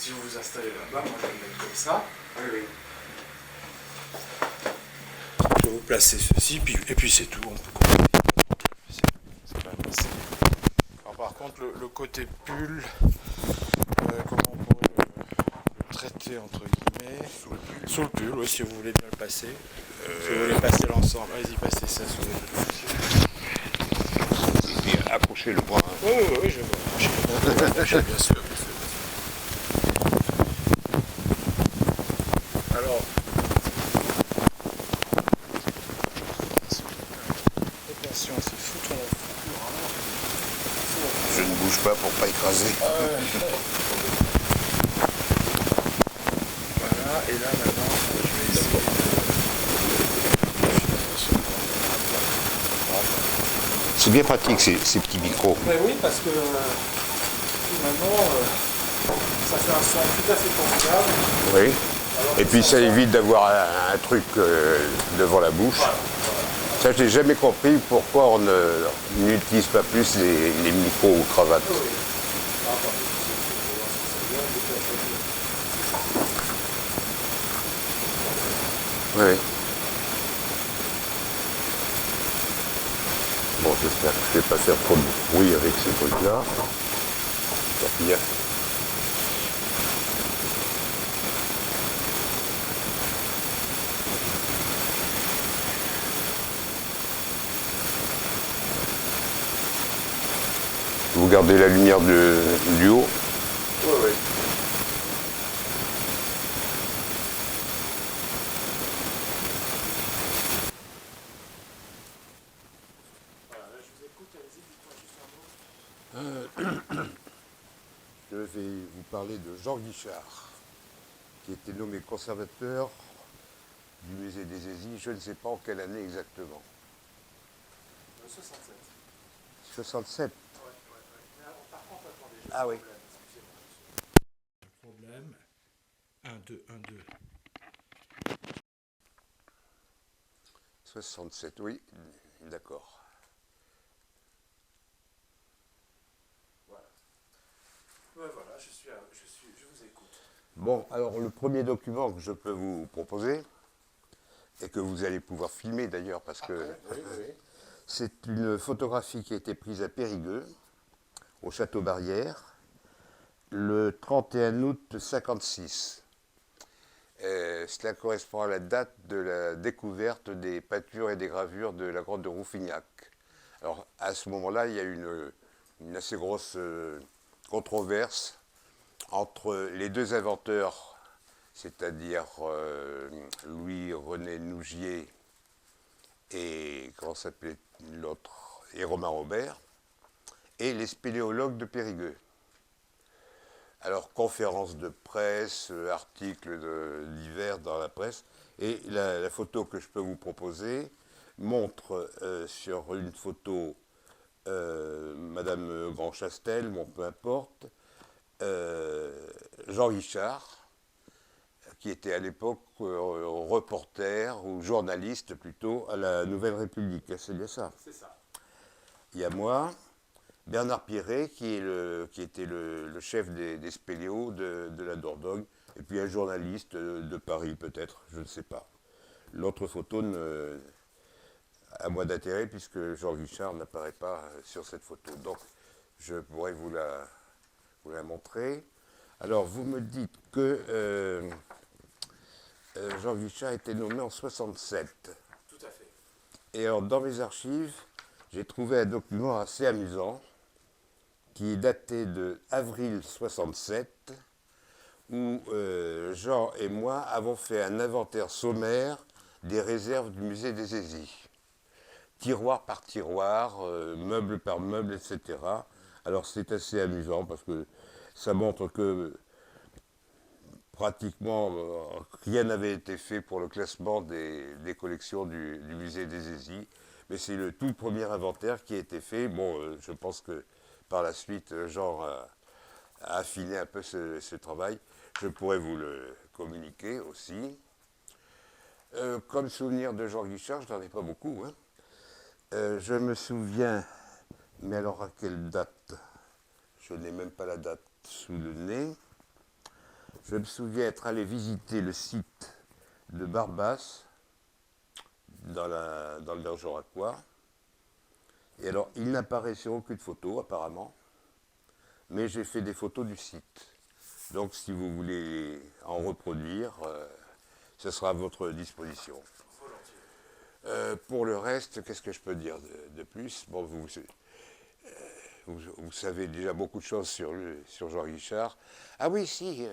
si vous vous installez là-bas, moi je vais le mettre comme ça. Oui, oui. Je vais vous placer ceci, et puis c'est tout, on peut continuer. Alors par contre, le côté pull, comment on pourrait le traiter entre guillemets, sous le pull, oui, si vous voulez bien le passer. Si vous voulez passer l'ensemble, allez-y, passez ça sous les deux. Et puis accrocher le bras. Hein. Oui, je vais vous accrocher, bien sûr. Alors, attention, c'est foutre la Je ne bouge pas pour pas écraser. Voilà, et là maintenant, je vais essayer C'est bien pratique ces petits micros. Mais oui, parce que finalement, ça fait un son tout à fait formidable. Oui. Et puis ça évite d'avoir un truc devant la bouche. Ça, je n'ai jamais compris pourquoi on n'utilise pas plus les micros ou cravates. Oui. Bon, j'espère que je ne vais pas faire trop de bruit avec ces trucs-là. Tant pis. Vous gardez la lumière du haut. Oui. Voilà, là je vous écoute, allez-y, dites-moi juste un mot. Je vais vous parler de Jean Guichard, qui était nommé conservateur du musée des Aisies, je ne sais pas en quelle année exactement. 67. 67. Ouais. Mais alors, par contre, attendez, j'ai Ah oui. problème. 1, 2, 1, 2. 67, oui, d'accord. Voilà. Voilà, je vous écoute. Bon, alors le premier document que je peux vous proposer, et que vous allez pouvoir filmer d'ailleurs, parce que Oui. c'est une photographie qui a été prise à Périgueux, au Château Barrière, le 31 août 1956. Cela correspond à la date de la découverte des peintures et des gravures de la grotte de Rouffignac. Alors, à ce moment-là, il y a eu une assez grosse controverse entre les deux inventeurs, c'est-à-dire Louis-René Nougier et, comment s'appelait l'autre, et Romain Robert, et les spéléologues de Périgueux. Alors, conférences de presse, articles divers dans la presse, et la photo que je peux vous proposer montre sur une photo Madame Grand-Chastel, bon peu importe, Jean Guichard, qui était à l'époque reporter ou journaliste plutôt à la Nouvelle République, c'est bien ça. C'est ça. Il y a moi, Bernard Pirret, qui était le chef des spéléos de la Dordogne, et puis un journaliste de Paris peut-être, je ne sais pas. L'autre photo a moins d'intérêt puisque Jean Guichard n'apparaît pas sur cette photo. Donc je pourrais vous la montrer. Alors vous me dites que Jean Guichard a été nommé en 67. Tout à fait. Et alors dans mes archives, j'ai trouvé un document assez amusant qui est daté de avril 67, où Jean et moi avons fait un inventaire sommaire des réserves du musée des Aisies. Tiroir par tiroir, meuble par meuble, etc. Alors c'est assez amusant parce que ça montre que pratiquement rien n'avait été fait pour le classement des collections du musée des Aisies. Mais c'est le tout premier inventaire qui a été fait. Bon, je pense que par la suite, Jean a affiné un peu ce travail. Je pourrais vous le communiquer aussi. Comme souvenir de Jean Guichard, je n'en ai pas beaucoup. Hein. Je me souviens, mais alors à quelle date? Je n'ai même pas la date sous le nez. Je me souviens être allé visiter le site de Barbas, dans le Bergeracois. Et alors, il n'apparaît sur aucune photo, apparemment, mais j'ai fait des photos du site. Donc, si vous voulez en reproduire, ce sera à votre disposition. Pour le reste, qu'est-ce que je peux dire de plus? Bon, vous savez déjà beaucoup de choses sur Jean Guichard. Ah oui, si,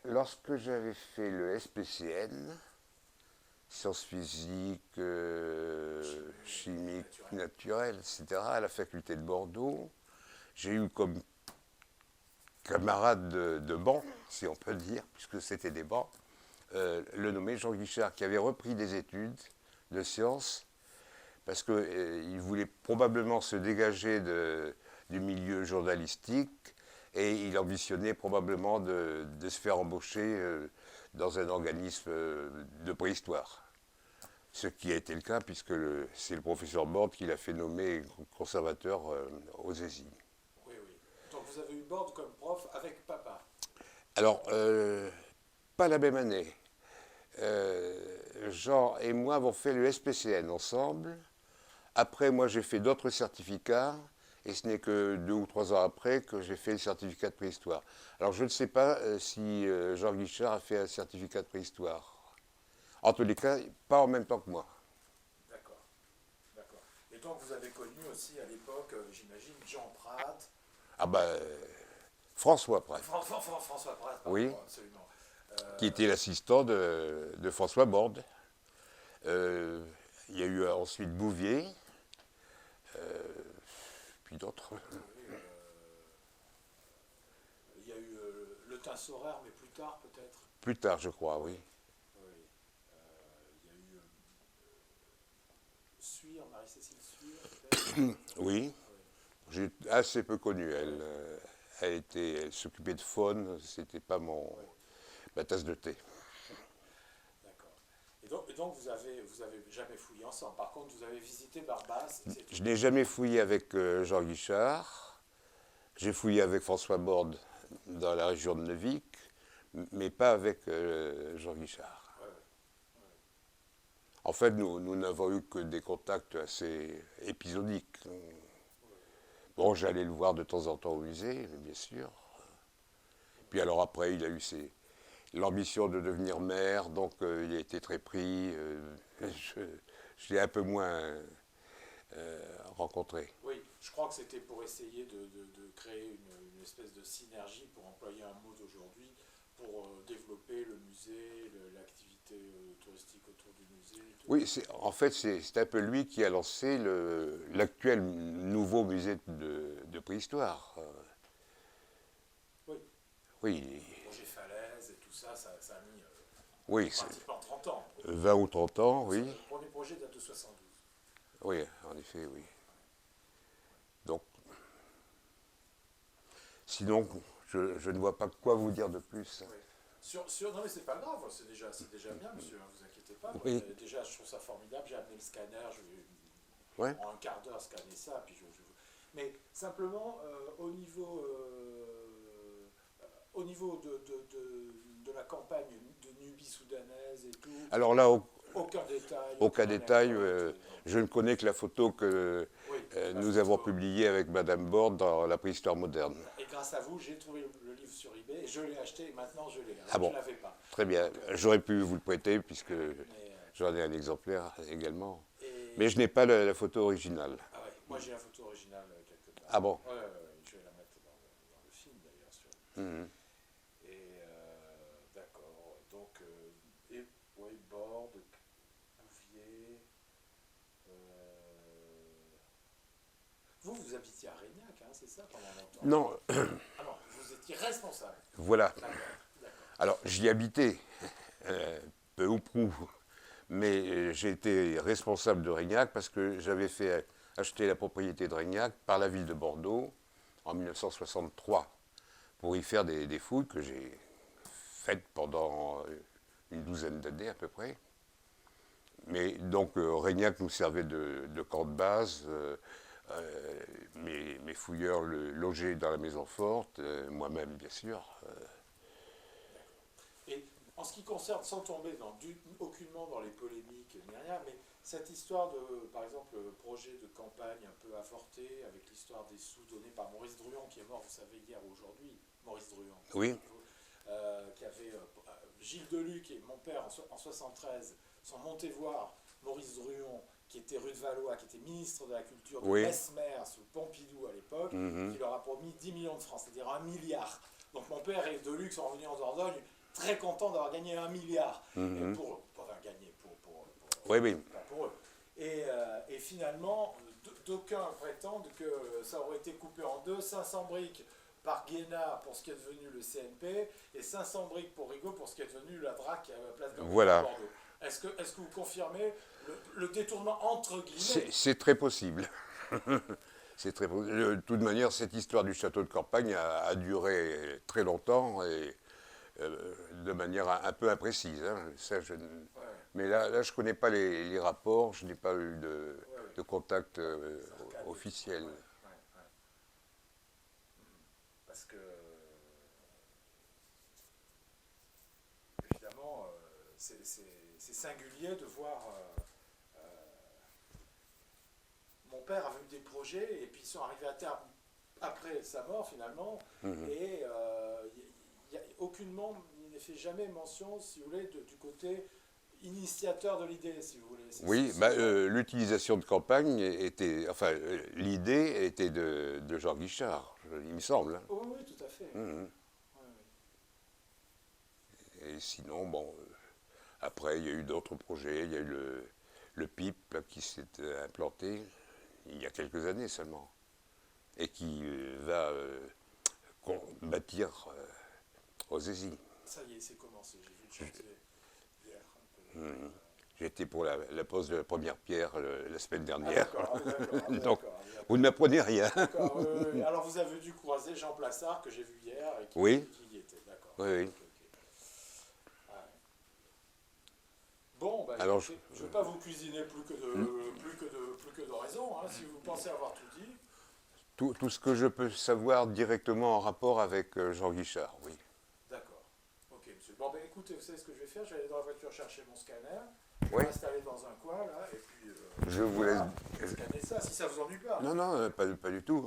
lorsque j'avais fait le SPCN, sciences physiques, chimique, naturelle, etc., à la faculté de Bordeaux, j'ai eu comme camarade de banc, si on peut dire, puisque c'était des bancs, le nommé Jean Guichard, qui avait repris des études de sciences, parce qu'il voulait probablement se dégager du milieu journalistique, et il ambitionnait probablement de se faire embaucher dans un organisme de préhistoire. Ce qui a été le cas, puisque c'est le professeur Borde qui l'a fait nommer conservateur aux ESI. Oui, oui. Donc vous avez eu Borde comme prof avec papa. Alors, pas la même année. Jean et moi avons fait le SPCN ensemble. Après, moi, j'ai fait d'autres certificats. Et ce n'est que 2 ou 3 ans après que j'ai fait le certificat de préhistoire. Alors, je ne sais pas si Jean Guichard a fait un certificat de préhistoire. En tous les cas, pas en même temps que moi. D'accord, d'accord. Et donc vous avez connu aussi à l'époque, j'imagine, Jean Prat. Ah ben, François Prat. François Prat, pardon, Oui, absolument. qui était l'assistant de François Borde. Il y a eu ensuite Bouvier, puis d'autres. Il y a eu Le Tinsoraire, mais plus tard peut-être. Plus tard, je crois, oui. Oui. Il y a eu Suire, Marie-Cécile Suire, peut-être. Oui, j'ai assez peu connu elle. Elle s'occupait de faune, c'était pas ma tasse de thé. D'accord. Et donc vous avez jamais fouillé ensemble. Par contre, vous avez visité Barbas. Je n'ai jamais fouillé avec Jean Guichard. J'ai fouillé avec François Borde dans la région de Neuvic, mais pas avec Jean Guichard. Ouais, ouais. En fait, nous n'avons eu que des contacts assez épisodiques. Bon, j'allais le voir de temps en temps au musée, bien sûr. Puis alors après, il a eu l'ambition de devenir maire, donc il a été très pris. Je l'ai un peu moins rencontré. Oui, je crois que c'était pour essayer de créer une espèce de synergie, pour employer un mot d'aujourd'hui, pour développer le musée, l'activité touristique autour du musée. Oui, en fait, c'est un peu lui qui a lancé l'actuel nouveau musée de préhistoire. Oui. Oui. Projet Falaise et tout ça, ça a mis Oui, pratiquement 30 ans. 20 ou 30 ans, oui. Le premier projet date de 72. Oui, en effet, oui. Donc, sinon, je ne vois pas quoi vous dire de plus. Oui. Non mais c'est pas grave, c'est déjà bien, monsieur, ne vous inquiétez pas. Oui. Déjà, je trouve ça formidable, j'ai amené le scanner, je vais Ouais. en un quart d'heure scanner ça, puis Mais simplement, au niveau de la campagne de Nubie soudanaise et tout, Alors là, aucun détail. aucun détail. anecdote, Je ne connais que la photo que oui, nous avons publiée avec Madame Borde dans La préhistoire moderne. Et grâce à vous, j'ai trouvé le livre sur eBay et je l'ai acheté et maintenant je l'ai. Ah bon. Je ne l'avais pas. Très bien. J'aurais pu vous le prêter puisque Mais, j'en ai un exemplaire également. et- Mais je n'ai pas la photo originale. Ah ouais, moi j'ai la photo originale quelque part. Ah bon. Ouais, je vais la mettre dans le film d'ailleurs. Mhm. Et d'accord. Donc, ouais, Borde, Bouvier. Vous habitiez à Régnac, hein, c'est ça, pendant longtemps? Non, Ah non, vous étiez responsable. voilà. D'accord, d'accord. Alors, j'y habitais, peu ou prou, mais j'ai été responsable de Régnac parce que j'avais fait acheter la propriété de Régnac par la ville de Bordeaux en 1963 pour y faire des fouilles que j'ai faites pendant une douzaine d'années à peu près. Mais donc, Régnac nous servait de camp de base. Mes fouilleurs logeaient dans la maison forte, moi-même bien sûr. En ce qui concerne, sans tomber aucunement dans les polémiques ni rien, mais cette histoire de, par exemple, le projet de campagne un peu avorté, avec l'histoire des sous donnés par Maurice Druon, qui est mort, vous savez, hier ou aujourd'hui, Maurice Druon, Oui. qui avait Gilles Deluc et mon père en 73 sont montés voir Maurice Druon, qui était rue de Valois, qui était ministre de la Culture de Oui. Mesmer sous Pompidou à l'époque, qui leur a promis 10 millions de francs, c'est-à-dire 1 milliard. Donc mon père et Deluc sont revenus en Dordogne très contents d'avoir gagné 1 milliard. Et enfin, gagné Oui, oui. pas pour eux. Et finalement, d'aucuns prétendent que ça aurait été coupé en deux, 500 briques par Guénard pour ce qui est devenu le CNP et 500 briques pour Rigaud pour ce qui est devenu la DRAC à la place de Voilà. Bordeaux. Est-ce que vous confirmez le détournement entre guillemets? C'est très possible. C'est très possible. De toute manière, cette histoire du château de campagne a duré très longtemps et de manière un peu imprécise. Hein. Ça, Ouais. Mais là, je ne connais pas les rapports, je n'ai pas eu de contact officiel. Ouais. Parce que, évidemment, c'est singulier de voir. Mon père avait eu des projets et puis ils sont arrivés à terme après sa mort finalement. Et il n'y a aucunement, il n'est fait jamais mention, si vous voulez, du côté initiateur de l'idée, si vous voulez. Oui, l'utilisation de campagne était, enfin, l'idée était de Jean Guichard, il me semble. Hein. Oui, tout à fait. Oui. Et sinon, bon, après, il y a eu d'autres projets. Il y a eu le PIP là, qui s'est implanté il y a quelques années seulement. Et qui va bâtir aux Aisies. Ça y est, c'est commencé. J'ai vu le chantier hier. J'étais pour la pose de la première pierre la semaine dernière. D'accord. Donc, vous ne m'apprenez rien. Oui. Alors, vous avez dû croiser Jean Plassard, que j'ai vu hier, et qui y était. D'accord. Oui. Okay. Bon, Alors, écoutez, je ne vais pas vous cuisiner plus que de raison, hein, si vous pensez avoir tout dit. Tout ce que je peux savoir directement en rapport avec Jean Guichard, oui. D'accord. Ok, monsieur. Bon, écoutez, vous savez ce que je vais faire? Je vais aller dans la voiture chercher mon scanner. Je Oui. vais m'installer dans un coin, là, et puis... Je vous laisse. scanner ça, si ça vous ennuie pas. Non, pas du tout.